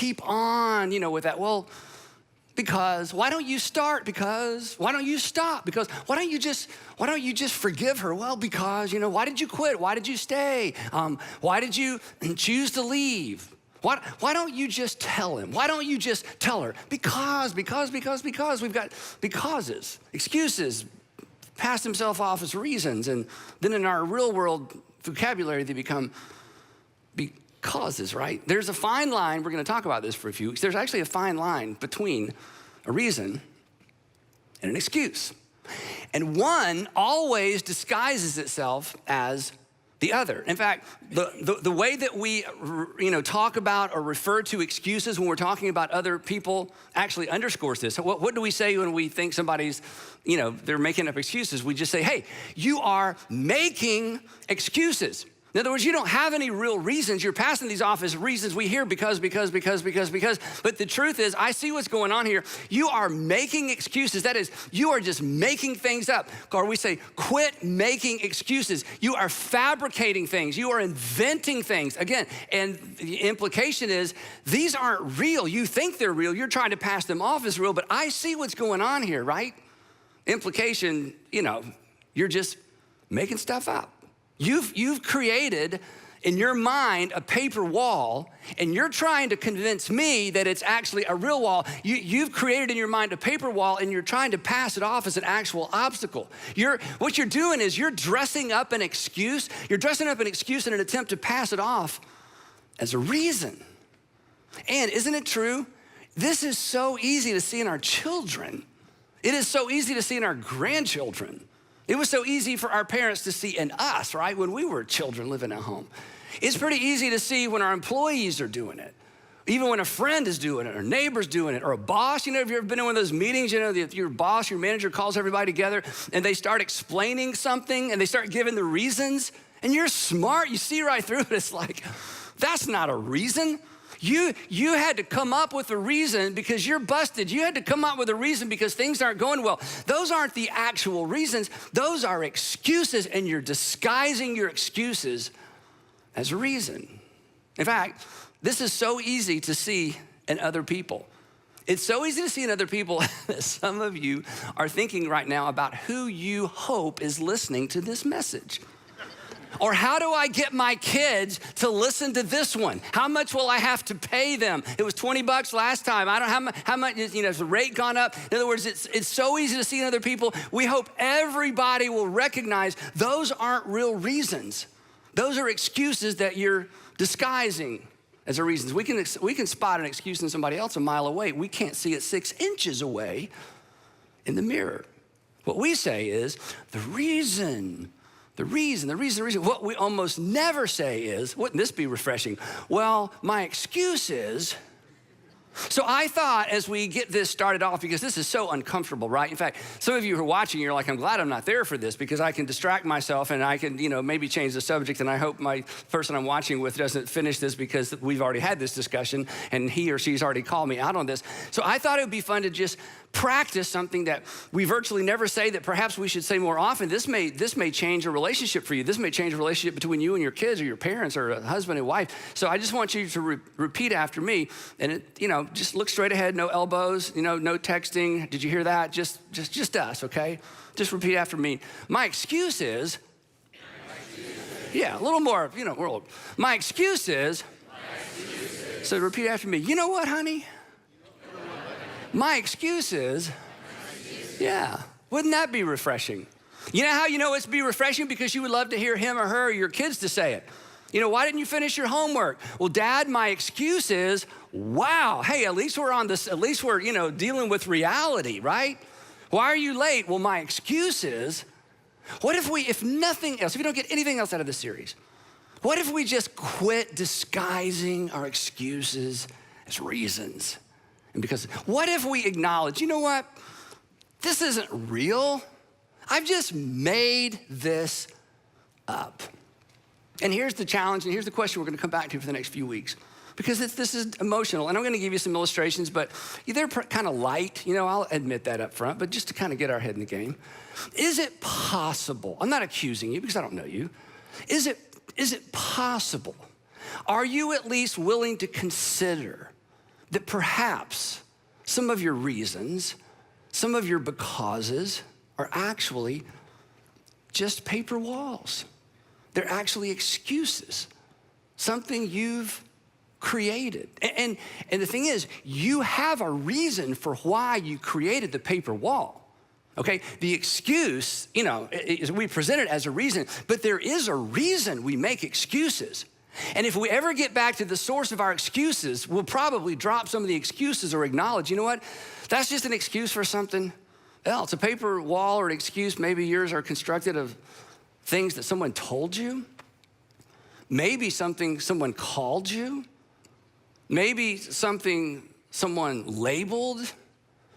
keep on, with that. Well, because, why don't you start? Because, why don't you stop? Because, why don't you just forgive her? Well, because, why did you quit? Why did you stay? Why did you choose to leave? Why don't you just tell him? Why don't you just tell her? Because. We've got becauses, excuses, pass himself off as reasons. And then in our real world vocabulary, they become causes, right? There's a fine line. We're going to talk about this for a few weeks. There's actually a fine line between a reason and an excuse. And one always disguises itself as the other. In fact, the way that we talk about or refer to excuses when we're talking about other people actually underscores this. So what do we say when we think somebody's, they're making up excuses? We just say, hey, you are making excuses. In other words, you don't have any real reasons. You're passing these off as reasons we hear because. But the truth is, I see what's going on here. You are making excuses. That is, you are just making things up. Or we say, quit making excuses. You are fabricating things. You are inventing things. Again, and the implication is, these aren't real. You think they're real. You're trying to pass them off as real, but I see what's going on here, right? Implication, you're just making stuff up. You've created in your mind a paper wall, and you're trying to convince me that it's actually a real wall. You've created in your mind a paper wall, and you're trying to pass it off as an actual obstacle. What you're doing is you're dressing up an excuse. You're dressing up an excuse in an attempt to pass it off as a reason. And isn't it true? This is so easy to see in our children. It is so easy to see in our grandchildren. It was so easy for our parents to see in us, right, when we were children living at home. It's pretty easy to see when our employees are doing it, even when a friend is doing it, or neighbor's doing it, or a boss. If you've ever been in one of those meetings, your boss, your manager calls everybody together, and they start explaining something, and they start giving the reasons, and you're smart. You see right through it. It's like, that's not a reason. You had to come up with a reason because you're busted. You had to come up with a reason because things aren't going well. Those aren't the actual reasons. Those are excuses, and you're disguising your excuses as a reason. In fact, this is so easy to see in other people. It's so easy to see in other people that some of you are thinking right now about who you hope is listening to this message. Or how do I get my kids to listen to this one? How much will I have to pay them? It was $20 last time. I don't know how much, has the rate gone up? In other words, it's so easy to see in other people. We hope everybody will recognize those aren't real reasons. Those are excuses that you're disguising as a reason. We can spot an excuse in somebody else a mile away. We can't see it 6 inches away in the mirror. What we say is the reason. What we almost never say is, wouldn't this be refreshing? Well, my excuse is. So I thought as we get this started off, because this is so uncomfortable, right? In fact, some of you who are watching, you're like, I'm glad I'm not there for this because I can distract myself and I can, maybe change the subject, and I hope my person I'm watching with doesn't finish this because we've already had this discussion and he or she's already called me out on this. So I thought it would be fun to just practice something that we virtually never say that perhaps we should say more often. This may change a relationship for you. This may change a relationship between you and your kids or your parents or a husband and wife. So I just want you to repeat after me, and just look straight ahead, no elbows, no texting. Did you hear that? Just us, okay? Just repeat after me. My excuse is, yeah, a little more, we're old. My excuse is, so repeat after me. You know what, honey? My excuse is, yeah, wouldn't that be refreshing? You know how you know it's be refreshing? Because you would love to hear him or her or your kids to say it. Why didn't you finish your homework? Well, Dad, my excuse is, wow, hey, at least we're dealing with reality, right? Why are you late? Well, my excuse is, what if nothing else, if we don't get anything else out of this series, what if we just quit disguising our excuses as reasons? And because, what if we acknowledge, you know what? This isn't real. I've just made this up. And here's the challenge, and here's the question we're going to come back to for the next few weeks. Because this is emotional, and I'm going to give you some illustrations, but they're kind of light. I'll admit that up front, but just to kind of get our head in the game. Is it possible? I'm not accusing you because I don't know you. Is it possible? Are you at least willing to consider that perhaps some of your reasons, some of your becauses are actually just paper walls. They're actually excuses, something you've created. And the thing is, you have a reason for why you created the paper wall, okay? The excuse, we present it as a reason, but there is a reason we make excuses. And if we ever get back to the source of our excuses, we'll probably drop some of the excuses or acknowledge, you know what? That's just an excuse for something else. A paper wall or an excuse, maybe yours are constructed of things that someone told you. Maybe something someone called you. Maybe something someone labeled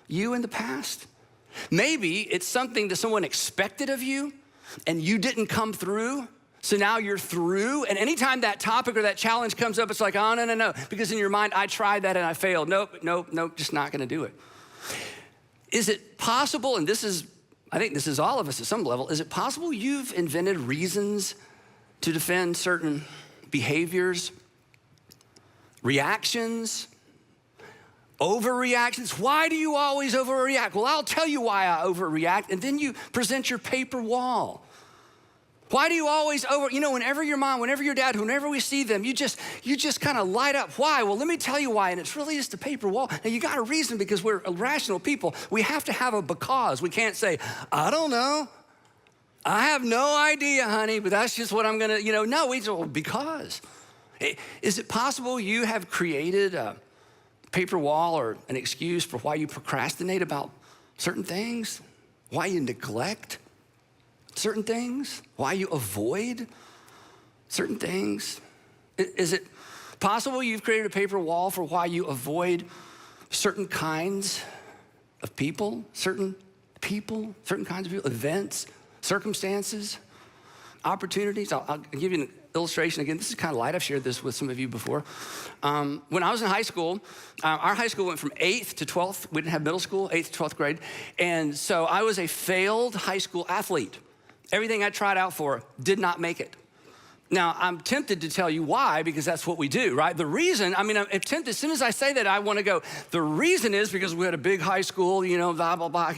you in the past. Maybe it's something that someone expected of you and you didn't come through. So now you're through, and anytime that topic or that challenge comes up, it's like, oh, no, because in your mind, I tried that and I failed. Nope, just not gonna do it. Is it possible, and I think this is all of us at some level, is it possible you've invented reasons to defend certain behaviors, reactions, overreactions? Why do you always overreact? Well, I'll tell you why I overreact, and then you present your paper wall. Why do you always whenever your mom, whenever your dad, whenever we see them, you just kind of light up. Why? Well, let me tell you why, and it's really just a paper wall. Now, you got a reason because we're rational people. We have to have a because. We can't say, I don't know. I have no idea, honey, but that's just what I'm gonna, no, we just, because. Is it possible you have created a paper wall or an excuse for why you procrastinate about certain things? Why you neglect certain things? Why you avoid certain things? Is it possible you've created a paper wall for why you avoid certain kinds of people, certain kinds of people, events, circumstances, opportunities? I'll give you an illustration. Again, this is kind of light. I've shared this with some of you before. When I was in high school, our high school went from 8th to 12th. We didn't have middle school, 8th to 12th grade. And so I was a failed high school athlete. Everything I tried out for did not make it. Now, I'm tempted to tell you why, because that's what we do, right? The reason, I'm tempted, as soon as I say that, I want to go, the reason is because we had a big high school, blah, blah, blah.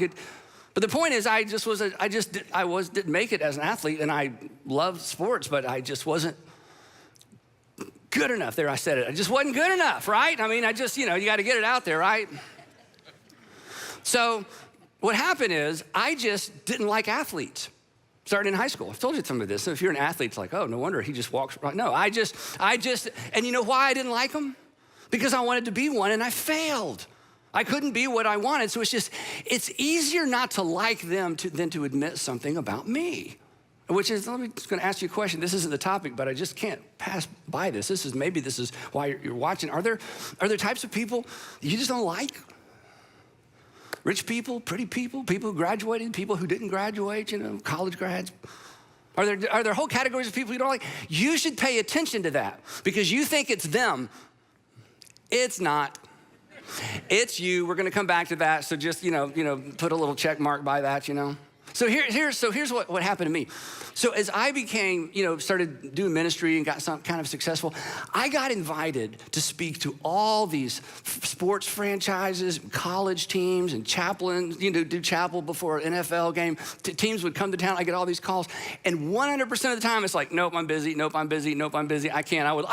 But the point is, I didn't make it as an athlete, and I loved sports, but I just wasn't good enough. There, I said it. I just wasn't good enough, right? you got to get it out there, right? So what happened is, I just didn't like athletes. Starting in high school. I've told you some of this. So if you're an athlete, it's like, oh, no wonder he just walks right. No, I just, and you know why I didn't like them? Because I wanted to be one and I failed. I couldn't be what I wanted. So it's easier not to like them than to admit something about me. Which is, I'm just gonna ask you a question. This isn't the topic, but I just can't pass by this. This is why you're watching. Are there types of people you just don't like? Rich people, pretty people, people who graduated, people who didn't graduate, college grads. Are there whole categories of people you don't like? You should pay attention to that because you think it's them. It's not. It's you. We're gonna come back to that. So just, put a little check mark by that, So here's what happened to me. So as I became, started doing ministry and got some kind of successful, I got invited to speak to all these sports franchises, college teams, and chaplains, do chapel before an NFL game. Teams would come to town. I get all these calls, and 100% of the time it's like, nope, I'm busy. Nope, I'm busy. Nope, I'm busy. I can't. I would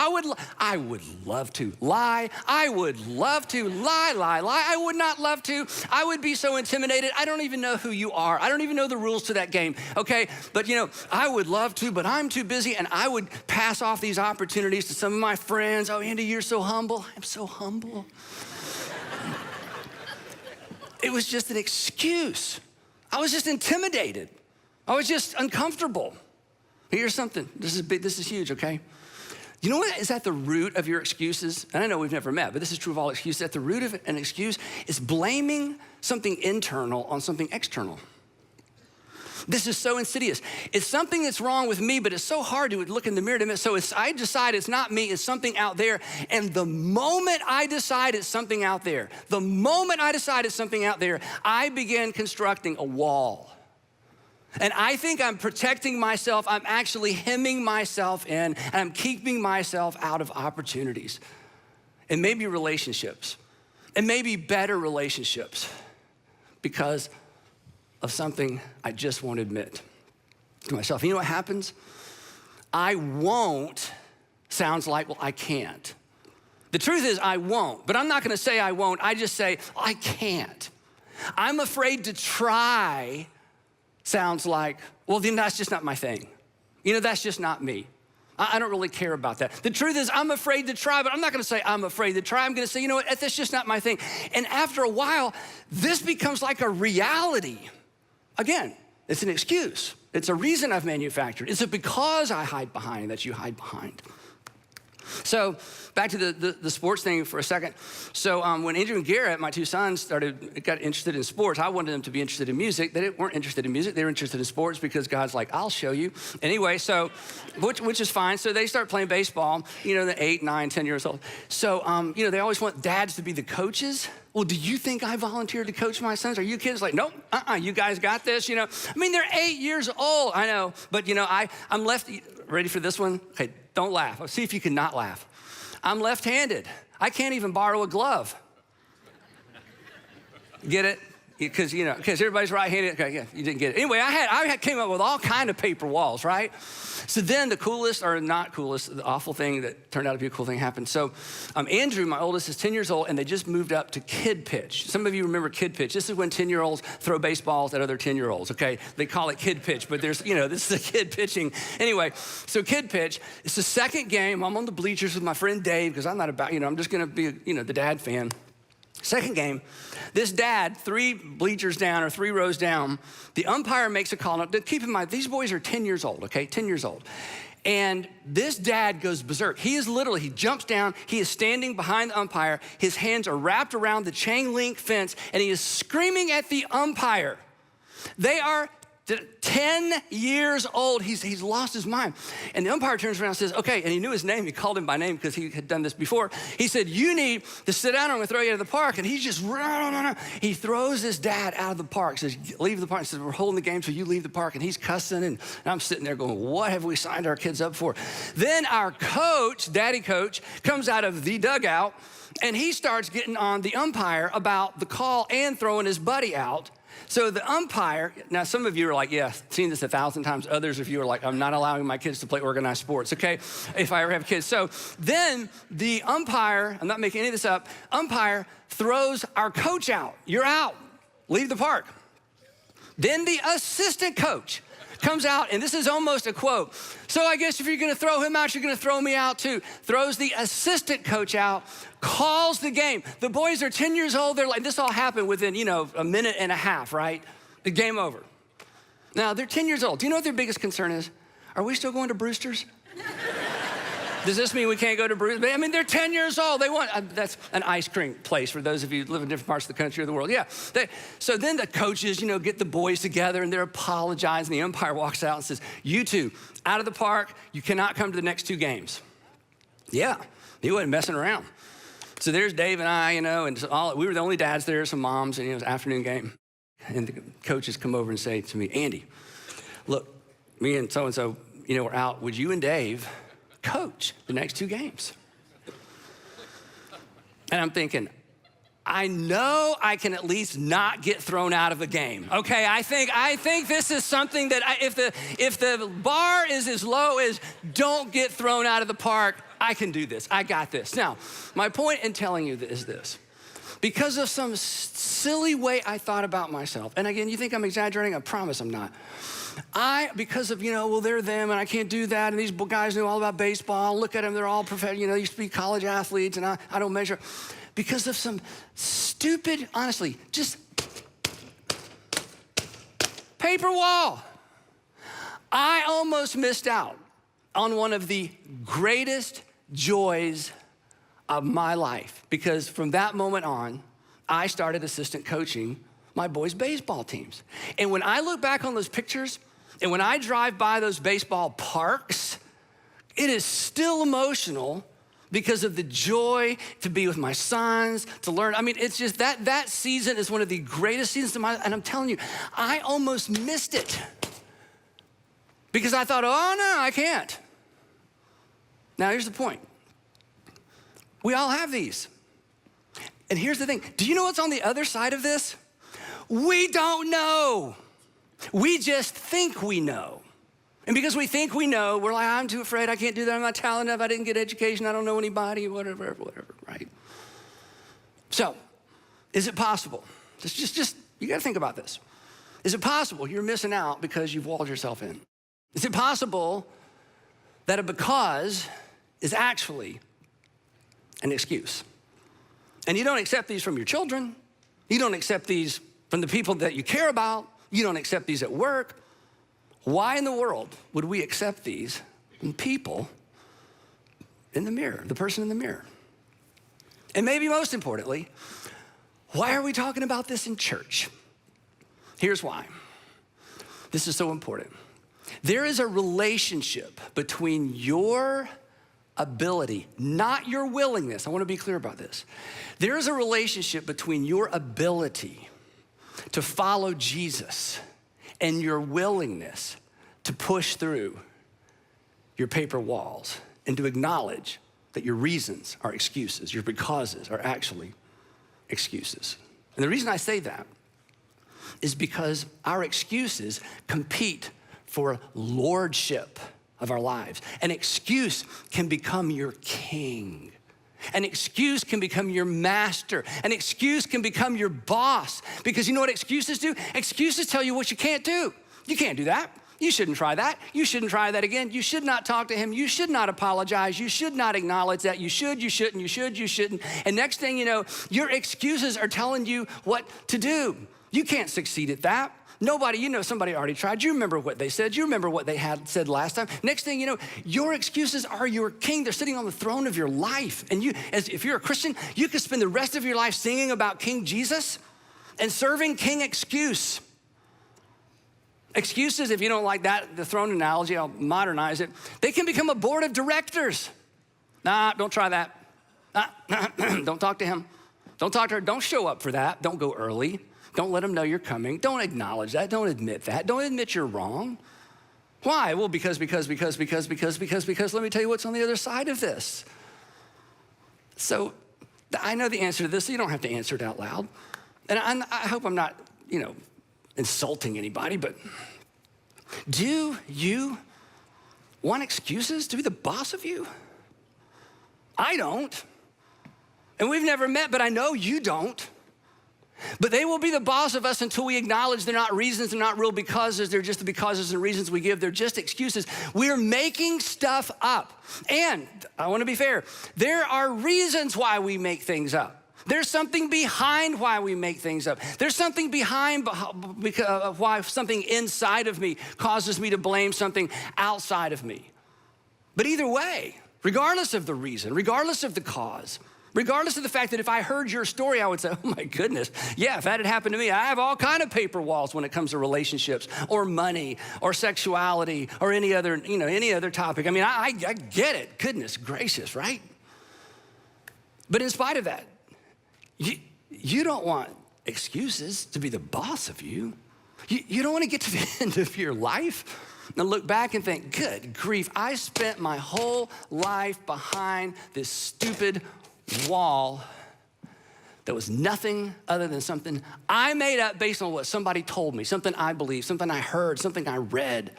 love to lie. I would love to lie. I would not love to. I would be so intimidated. I don't even know who you are. I don't even know the rules to that game, okay? But I would love to, but I'm too busy, and I would pass off these opportunities to some of my friends. Oh, Andy, you're so humble. I'm so humble. It was just an excuse. I was just intimidated. I was just uncomfortable. Here's something. This is big. This is huge, okay? You know what is at the root of your excuses? And I know we've never met, but this is true of all excuses. At the root of an excuse is blaming something internal on something external. This is so insidious. It's something that's wrong with me, but it's so hard to look in the mirror to admit. So I decide it's not me, it's something out there. And the moment I decide it's something out there, I begin constructing a wall. And I think I'm protecting myself. I'm actually hemming myself in, and I'm keeping myself out of opportunities. And maybe relationships. and maybe better relationships because of something I just won't admit to myself. You know what happens? I won't sounds like, well, I can't. The truth is I won't, but I'm not gonna say I won't. I just say, I can't. I'm afraid to try sounds like, well, then that's just not my thing. That's just not me. I don't really care about that. The truth is I'm afraid to try, but I'm not gonna say I'm afraid to try. I'm gonna say, you know what, that's just not my thing. And after a while, this becomes like a reality. Again, it's an excuse. It's a reason I've manufactured. It's a because I hide behind that you hide behind. So back to the sports thing for a second. So when Andrew and Garrett, my two sons, got interested in sports, I wanted them to be interested in music. They weren't interested in music. They were interested in sports because God's like, I'll show you. Anyway, so, which is fine. So they start playing baseball, they're 8, 9, 10 years old. So, they always want dads to be the coaches. Well, do you think I volunteered to coach my sons? Are you kids like, nope, you guys got this, they're 8 years old. I know, but I'm left, ready for this one? Okay, don't laugh. I'll see if you can not laugh. I'm left-handed. I can't even borrow a glove. Get it? Because everybody's right-handed. Okay, yeah, you didn't get it. Anyway, I came up with all kind of paper walls, right? So then the coolest, or not coolest, the awful thing that turned out to be a cool thing happened. So Andrew, my oldest, is 10 years old, and they just moved up to kid pitch. Some of you remember kid pitch. This is when 10-year-olds throw baseballs at other 10-year-olds, okay? They call it kid pitch, but this is a kid pitching. Anyway, so kid pitch, it's the second game. I'm on the bleachers with my friend Dave, because I'm not about, I'm just gonna be, the dad fan. Second game, this dad, 3 bleachers down or 3 rows down, the umpire makes a call. Now, keep in mind, these boys are 10 years old, okay? 10 years old. And this dad goes berserk. He jumps down, he is standing behind the umpire, his hands are wrapped around the chain link fence, and he is screaming at the umpire. They are 10 years old, he's lost his mind. And the umpire turns around and says, okay, and he knew his name, he called him by name because he had done this before. He said, you need to sit down, I'm gonna throw you out of the park. And he's just, he throws his dad out of the park, says, leave the park. He says, we're holding the game, so you leave the park. And he's cussing, and I'm sitting there going, what have we signed our kids up for? Then our coach, daddy coach, comes out of the dugout, and he starts getting on the umpire about the call and throwing his buddy out. So the umpire, now some of you are like, yeah, seen this 1,000 times. Others of you are like, I'm not allowing my kids to play organized sports, okay? If I ever have kids. So then the umpire, I'm not making any of this up, umpire throws our coach out. You're out, leave the park. Then the assistant coach comes out, and this is almost a quote. So I guess if you're gonna throw him out, you're gonna throw me out too. Throws the assistant coach out, calls the game. The boys are 10 years old. They're like, this all happened within, a minute and a half, right? The game over. Now, they're 10 years old. Do you know what their biggest concern is? Are we still going to Brewster's? Does this mean we can't go to Brewster's? I mean, they're 10 years old. They want, that's an ice cream place for those of you who live in different parts of the country or the world. Yeah. So then the coaches, get the boys together and they're apologizing. The umpire walks out and says, you two, out of the park. You cannot come to the next 2 games. Yeah, he wasn't messing around. So there's Dave and I, and we were the only dads there, some moms, and it was an afternoon game. And the coaches come over and say to me, Andy, look, me and so-and-so, we're out. Would you and Dave coach the next 2 games? And I'm thinking, I know I can at least not get thrown out of a game. Okay, I think this is something that if the bar is as low as don't get thrown out of the park, I can do this. I got this. Now, my point in telling you is this. Because of some silly way I thought about myself, and again, you think I'm exaggerating? I promise I'm not. Because of, well, they're them, and I can't do that, and these guys know all about baseball. Look at them, they're all professional, they used to be college athletes, and I don't measure. Because of some stupid, honestly, just paper wall, I almost missed out on one of the greatest joys of my life, because from that moment on, I started assistant coaching my boys' baseball teams. And when I look back on those pictures, and when I drive by those baseball parks, it is still emotional because of the joy to be with my sons, to learn. I mean, it's just that season is one of the greatest seasons of my life. And I'm telling you, I almost missed it because I thought, oh no, I can't. Now here's the point. We all have these. And here's the thing. Do you know what's on the other side of this? We don't know. We just think we know. And because we think we know, we're like, I'm too afraid, I can't do that, I'm not talented enough, I didn't get education, I don't know anybody, whatever, right? So, is it possible? Just you gotta think about this. Is it possible you're missing out because you've walled yourself in? Is it possible that a because is actually an excuse? And you don't accept these from your children, you don't accept these from the people that you care about, you don't accept these at work. Why in the world would we accept these from people in the mirror, the person in the mirror? And maybe most importantly, why are we talking about this in church? Here's why. This is so important. There is a relationship between your ability, not your willingness. I want to be clear about this. There is a relationship between your ability to follow Jesus and your willingness to push through your paper walls and to acknowledge that your reasons are excuses, your becauses are actually excuses. And the reason I say that is because our excuses compete for lordship of our lives. An excuse can become your king. An excuse can become your master. An excuse can become your boss. Because you know what excuses do? Excuses tell you what you can't do. You can't do that. You shouldn't try that. You shouldn't try that again. You should not talk to him. You should not apologize. You should not acknowledge that. You should, you shouldn't, you should, you shouldn't. And next thing you know, your excuses are telling you what to do. You can't succeed at that. Nobody, you know, somebody already tried. You remember what they said. You remember what they had said last time. Next thing you know, your excuses are your king. They're sitting on the throne of your life. And you, if you're a Christian, you could spend the rest of your life singing about King Jesus and serving King Excuse. Excuses, if you don't like that, the throne analogy, I'll modernize it. They can become a board of directors. Nah, don't try that. Don't talk to him. Don't talk to her. Don't show up for that. Don't go early. Don't let them know you're coming. Don't acknowledge that. Don't admit that. Don't admit you're wrong. Why? Well, because let me tell you what's on the other side of this. So I know the answer to this, so you don't have to answer it out loud. And I hope I'm not, insulting anybody, but do you want excuses to be the boss of you? I don't. And we've never met, but I know you don't. But they will be the boss of us until we acknowledge they're not reasons, they're not real becauses, they're just the becauses and reasons we give, they're just excuses. We're making stuff up. And I want to be fair, there are reasons why we make things up. There's something behind why we make things up. There's something behind why something inside of me causes me to blame something outside of me. But either way, regardless of the reason, regardless of the cause, regardless of the fact that if I heard your story, I would say, oh my goodness, yeah, if that had happened to me, I have all kind of paper walls when it comes to relationships or money or sexuality or any other topic. I mean, I get it, goodness gracious, right? But in spite of that, you don't want excuses to be the boss of you. You don't want to get to the end of your life and look back and think, good grief, I spent my whole life behind this stupid wall that was nothing other than something I made up based on what somebody told me, something I believed, something I heard, something I read,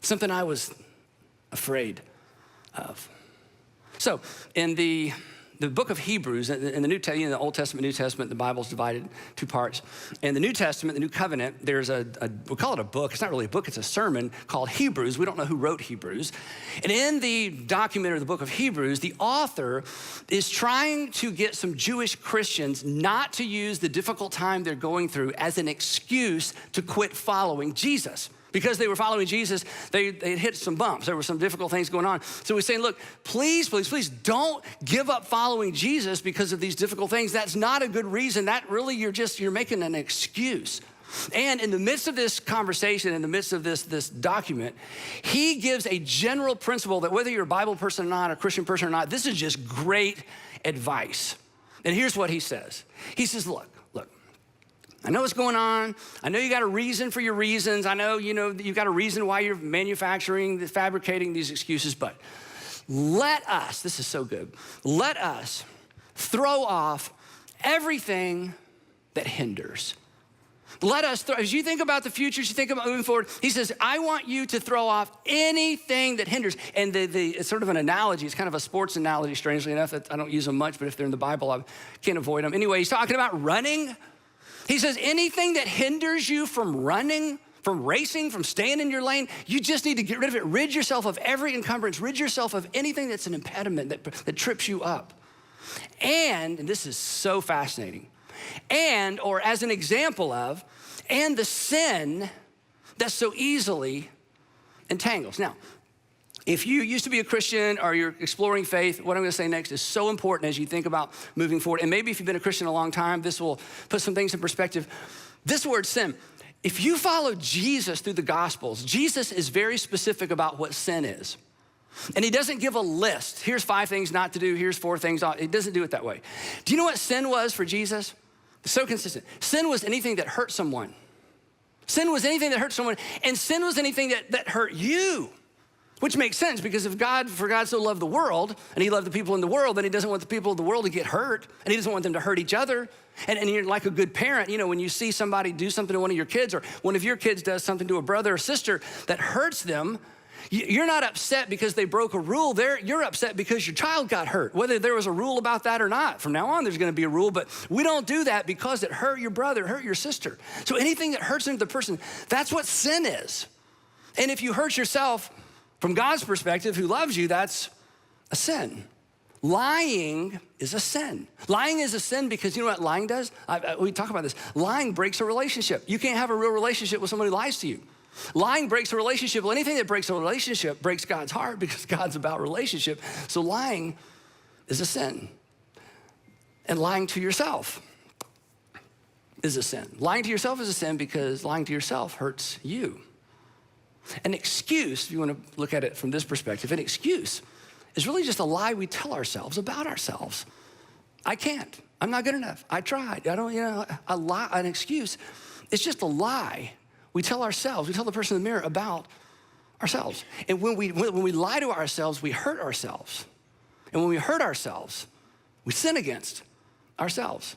something I was afraid of. So in the book of Hebrews, in the Old Testament, New Testament, the Bible's divided two parts. In the New Testament, the New Covenant, there's we call it a book. It's not really a book, it's a sermon called Hebrews. We don't know who wrote Hebrews. And in the document of the book of Hebrews, the author is trying to get some Jewish Christians not to use the difficult time they're going through as an excuse to quit following Jesus. Because they were following Jesus, they hit some bumps. There were some difficult things going on. So we're saying, look, please don't give up following Jesus because of these difficult things. That's not a good reason. That really, you're making an excuse. And in the midst of this conversation, in the midst of this document, he gives a general principle that whether you're a Bible person or not, a Christian person or not, this is just great advice. And here's what he says. He says, look, I know what's going on. I know you got a reason for your reasons. I know, you've got a reason why you're fabricating these excuses, but let us, this is so good, let us throw off everything that hinders. Let us, as you think about the future, as you think about moving forward, he says, I want you to throw off anything that hinders. And it's sort of an analogy. It's kind of a sports analogy, strangely enough. I don't use them much, but if they're in the Bible, I can't avoid them. Anyway, he's talking about running. He says, anything that hinders you from running, from racing, from staying in your lane, you just need to get rid of it. Rid yourself of every encumbrance. Rid yourself of anything that's an impediment, that trips you up. And this is so fascinating, or as an example of, and the sin that so easily entangles. Now, if you used to be a Christian or you're exploring faith, what I'm gonna say next is so important as you think about moving forward. And maybe if you've been a Christian a long time, this will put some things in perspective. This word sin, if you follow Jesus through the Gospels, Jesus is very specific about what sin is. And he doesn't give a list. Here's 5 things not to do, here's 4 things. He doesn't do it that way. Do you know what sin was for Jesus? It's so consistent. Sin was anything that hurt someone. Sin was anything that hurt someone, and sin was anything that hurt you. Which makes sense, because if for God so loved the world, and he loved the people in the world, then he doesn't want the people of the world to get hurt, and he doesn't want them to hurt each other. And you're like a good parent, when you see somebody do something to one of your kids, or one of your kids does something to a brother or sister that hurts them, you're not upset because they broke a rule. You're upset because your child got hurt, whether there was a rule about that or not. From now on, there's gonna be a rule, but we don't do that because it hurt your brother, hurt your sister. So anything that hurts another person, that's what sin is. And if you hurt yourself, from God's perspective, who loves you, that's a sin. Lying is a sin. Lying is a sin because you know what lying does? We talk about this. Lying breaks a relationship. You can't have a real relationship with somebody who lies to you. Lying breaks a relationship. Well, anything that breaks a relationship breaks God's heart, because God's about relationship. So lying is a sin. And lying to yourself is a sin. Lying to yourself is a sin because lying to yourself hurts you. An excuse, if you want to look at it from this perspective, an excuse is really just a lie we tell ourselves about ourselves. I can't. I'm not good enough. I tried. I don't, a lie, an excuse. It's just a lie we tell ourselves. We tell the person in the mirror about ourselves. And when we lie to ourselves, we hurt ourselves. And when we hurt ourselves, we sin against ourselves.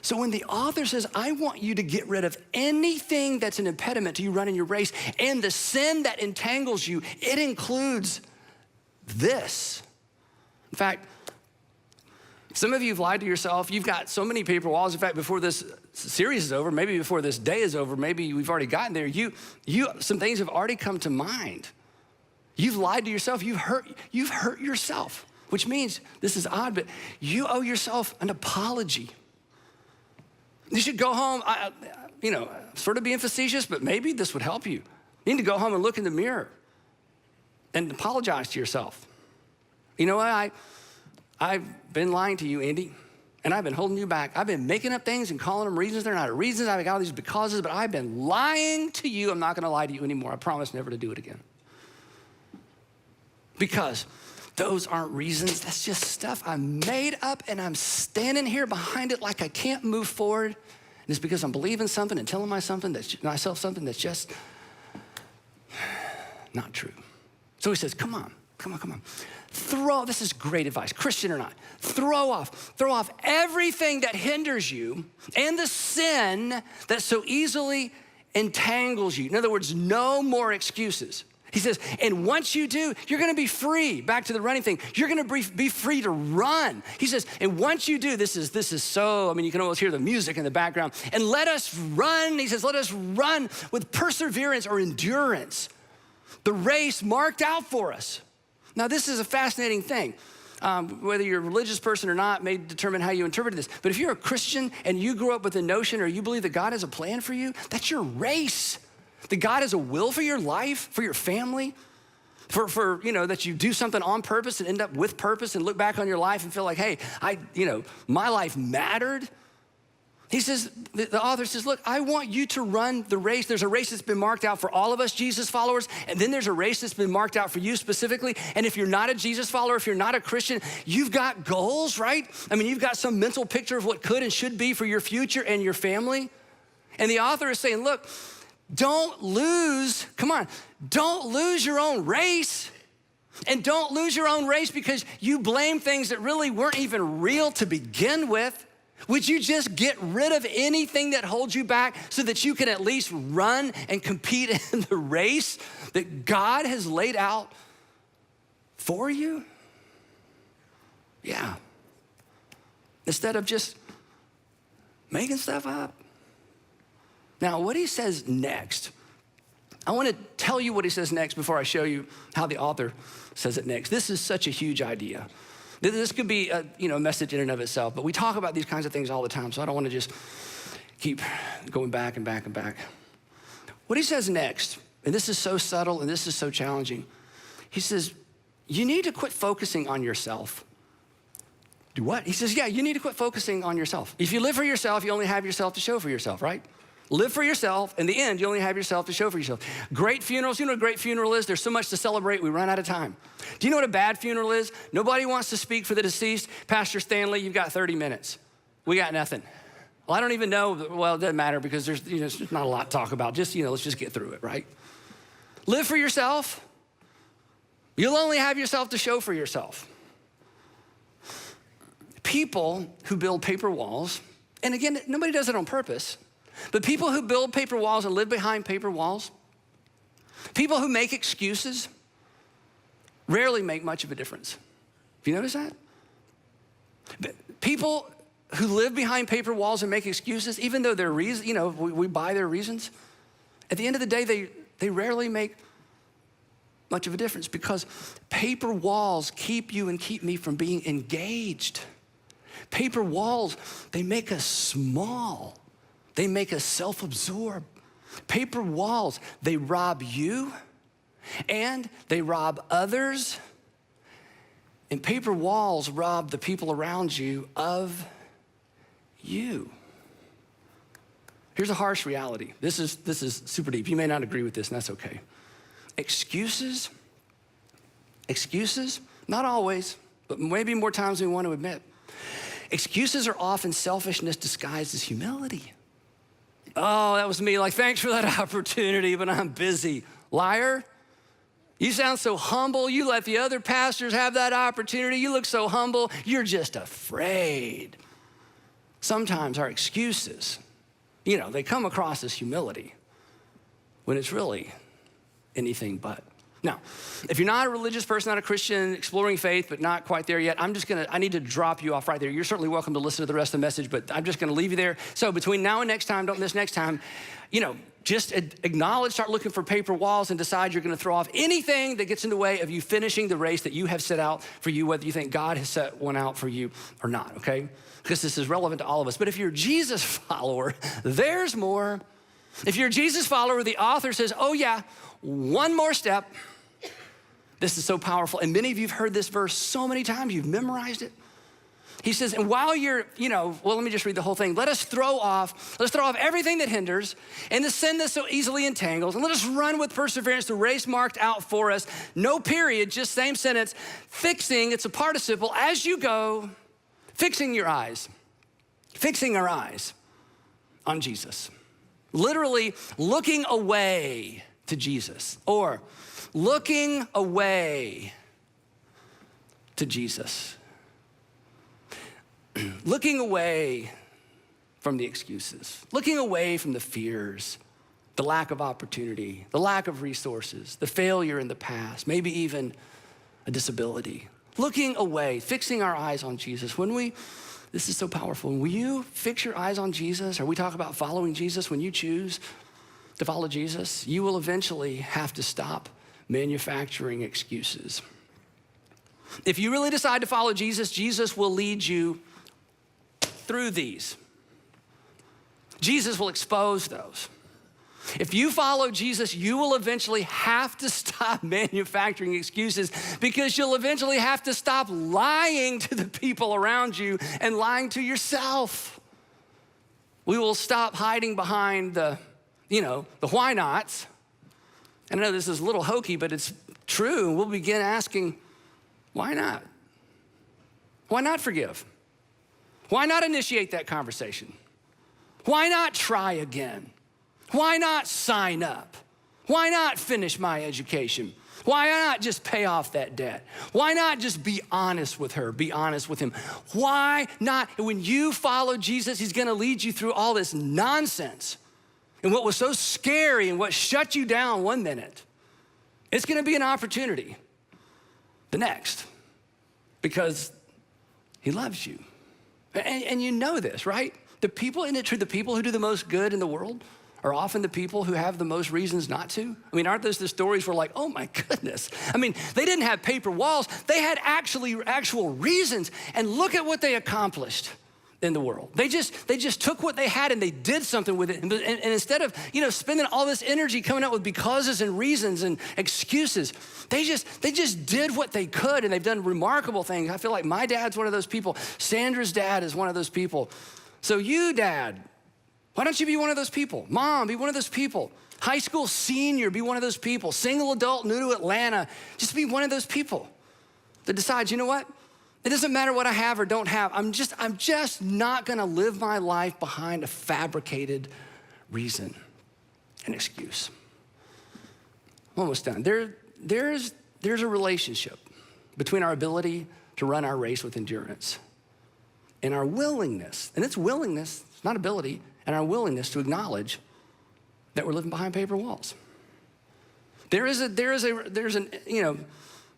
So when the author says, I want you to get rid of anything that's an impediment to you running your race, and the sin that entangles you, it includes this. In fact, some of you have lied to yourself. You've got so many paper walls. In fact, before this series is over, maybe before this day is over, maybe we've already gotten there, some things have already come to mind. You've lied to yourself. You've hurt yourself, which means, this is odd, but you owe yourself an apology. You should go home, sort of being facetious, but maybe this would help you. You need to go home and look in the mirror and apologize to yourself. You know what, I've been lying to you, Andy, and I've been holding you back. I've been making up things and calling them reasons they're not reasons. I've got all these becauses, but I've been lying to you. I'm not gonna lie to you anymore. I promise never to do it again. Because those aren't reasons. That's just stuff I made up, and I'm standing here behind it like I can't move forward. And it's because I'm believing something and telling myself something that's just not true. So he says, come on. This is great advice, Christian or not. Throw off everything that hinders you and the sin that so easily entangles you. In other words, no more excuses. He says, and once you do, you're gonna be free. Back to the running thing. You're gonna be free to run. He says, and once you do, this is so, you can almost hear the music in the background. And let us run, he says, let us run with perseverance or endurance, the race marked out for us. Now, this is a fascinating thing. Whether you're a religious person or not may determine how you interpret this. But if you're a Christian and you grew up with the notion, or you believe that God has a plan for you, that's your race. That God has a will for your life, for your family, for that you do something on purpose and end up with purpose and look back on your life and feel like, hey, my life mattered. He says, the author says, look, I want you to run the race. There's a race that's been marked out for all of us Jesus followers, and then there's a race that's been marked out for you specifically. And if you're not a Jesus follower, if you're not a Christian, you've got goals, right? You've got some mental picture of what could and should be for your future and your family. And the author is saying, look, don't lose your own race. And don't lose your own race because you blame things that really weren't even real to begin with. Would you just get rid of anything that holds you back so that you can at least run and compete in the race that God has laid out for you? Yeah. Instead of just making stuff up. Now, what he says next, I want to tell you what he says next before I show you how the author says it next. This is such a huge idea. This could be a message in and of itself, but we talk about these kinds of things all the time, so I don't want to just keep going back and back and back. What he says next, and this is so subtle and this is so challenging, he says, you need to quit focusing on yourself. Do what? He says, yeah, you need to quit focusing on yourself. If you live for yourself, you only have yourself to show for yourself, right? Live for yourself. In the end, you only have yourself to show for yourself. Great funerals, you know what a great funeral is? There's so much to celebrate, we run out of time. Do you know what a bad funeral is? Nobody wants to speak for the deceased. Pastor Stanley, you've got 30 minutes. We got nothing. Well, I don't even know, well, it doesn't matter because there's there's not a lot to talk about. Just, let's just get through it, right? Live for yourself. You'll only have yourself to show for yourself. People who build paper walls, and again, nobody does it on purpose, but people who build paper walls and live behind paper walls, people who make excuses, rarely make much of a difference. Have you noticed that? People who live behind paper walls and make excuses, even though their reasons, we buy their reasons, at the end of the day, they rarely make much of a difference because paper walls keep you and keep me from being engaged. Paper walls, they make us small. They make us self-absorbed. Paper walls, they rob you and they rob others. And paper walls rob the people around you of you. Here's a harsh reality. This is super deep. You may not agree with this, and that's okay. Excuses, not always, but maybe more times than we want to admit. Excuses are often selfishness disguised as humility. Oh, that was me. Like, thanks for that opportunity, but I'm busy. Liar. You sound so humble. You let the other pastors have that opportunity. You look so humble. You're just afraid. Sometimes our excuses, they come across as humility when it's really anything but. Now, if you're not a religious person, not a Christian, exploring faith, but not quite there yet, I need to drop you off right there. You're certainly welcome to listen to the rest of the message, but I'm just gonna leave you there. So between now and next time, don't miss next time, just acknowledge, start looking for paper walls and decide you're gonna throw off anything that gets in the way of you finishing the race that you have set out for you, whether you think God has set one out for you or not, okay? Because this is relevant to all of us. But if you're a Jesus follower, there's more. If you're a Jesus follower, the author says, oh yeah, one more step. This is so powerful. And many of you have heard this verse so many times, you've memorized it. He says, and while you're, let me just read the whole thing. Let's throw off everything that hinders and the sin that so easily entangles, and let us run with perseverance the race marked out for us. No period, just same sentence. Fixing, it's a participle, as you go, fixing our eyes on Jesus. Literally looking away to Jesus, or looking away to Jesus. Looking away from the excuses, looking away from the fears, the lack of opportunity, the lack of resources, the failure in the past, maybe even a disability. Looking away, fixing our eyes on Jesus. This is so powerful. When you fix your eyes on Jesus, or we talk about following Jesus, when you choose to follow Jesus, you will eventually have to stop manufacturing excuses. If you really decide to follow Jesus, Jesus will lead you through these. Jesus will expose those. If you follow Jesus, you will eventually have to stop manufacturing excuses because you'll eventually have to stop lying to the people around you and lying to yourself. We will stop hiding behind the why nots. And I know this is a little hokey, but it's true. And we'll begin asking, why not? Why not forgive? Why not initiate that conversation? Why not try again? Why not sign up? Why not finish my education? Why not just pay off that debt? Why not just be honest with her, be honest with him? Why not? When you follow Jesus, he's gonna lead you through all this nonsense. And what was so scary and what shut you down one minute, it's gonna be an opportunity the next, because he loves you. And you know this, right? The people, isn't it true, the people who do the most good in the world are often the people who have the most reasons not to? I mean, aren't those the stories where like, oh my goodness. I mean, they didn't have paper walls. They had actual reasons. And look at what they accomplished in the world. They just took what they had and they did something with it. And instead of, spending all this energy coming up with becauses and reasons and excuses, they just did what they could, and they've done remarkable things. I feel like my dad's one of those people. Sandra's dad is one of those people. So you, dad, why don't you be one of those people? Mom, be one of those people. High school senior, be one of those people. Single adult, new to Atlanta, just be one of those people that decides, you know what? It doesn't matter what I have or don't have. I'm just not gonna live my life behind a fabricated reason and excuse. I'm almost done. There's a relationship between our ability to run our race with endurance and our willingness, and it's willingness, it's not ability, and our willingness to acknowledge that we're living behind paper walls. There's an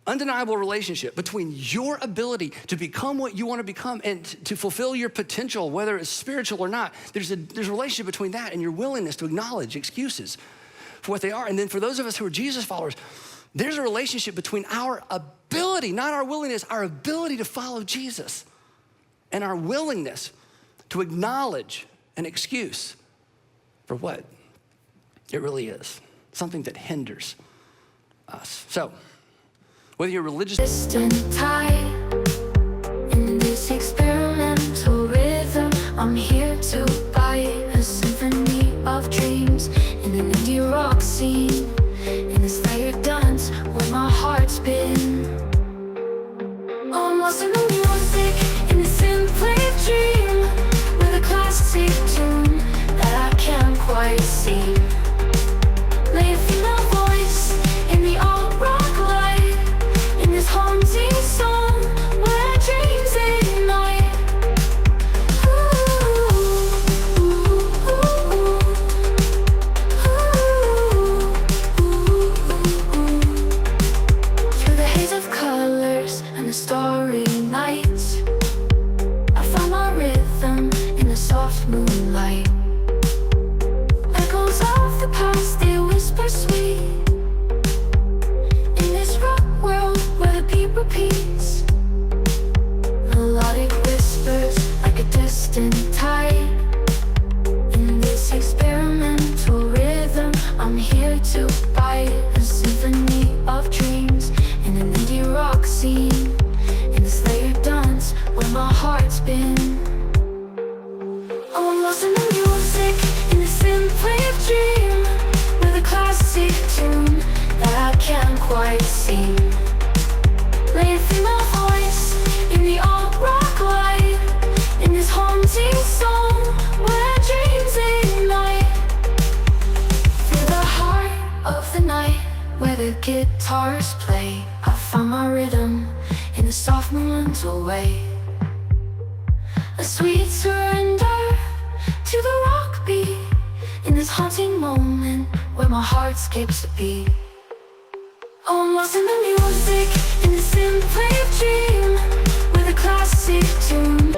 undeniable relationship between your ability to become what you want to become and to fulfill your potential, whether it's spiritual or not. There's a relationship between that and your willingness to acknowledge excuses for what they are. And then for those of us who are Jesus followers, there's a relationship between our ability, not our willingness, our ability to follow Jesus, and our willingness to acknowledge an excuse for what it really is, something that hinders us. So, whether you're religious, distant tide in this experimental rhythm, I'm here to buy a symphony of dreams in an indie rock scene, in this layered dance where my heart's been. Oh, I'm lost in the music, in this simply dream, with a classic tune that I can't quite see. Lay a female voice in the alt rock light, in this haunting song where dreams ignite. Through the haze of colors and the starry nights, I found my rhythm in the soft moonlight. Echoes of the past, they whisper sweet, in this rock world where the beat repeats. Melodic whispers like a distant tide. In this experimental rhythm, I'm here to buy a symphony of dreams in an indie rock scene, in this layered dance where my heart's been. Oh, I'm lost in the music, in this simply dream, with a classic tune that I can't quite see. Lay a female voice in the alt rock light, in this haunting song where dreams ignite. Through the heart of the night where the guitars play, I found my rhythm in the soft moonlight way. A sweet surrender to the rock beat, in this haunting moment where my heart skips a beat. Oh, I'm lost in the music, in this simply dream, with a classic tune.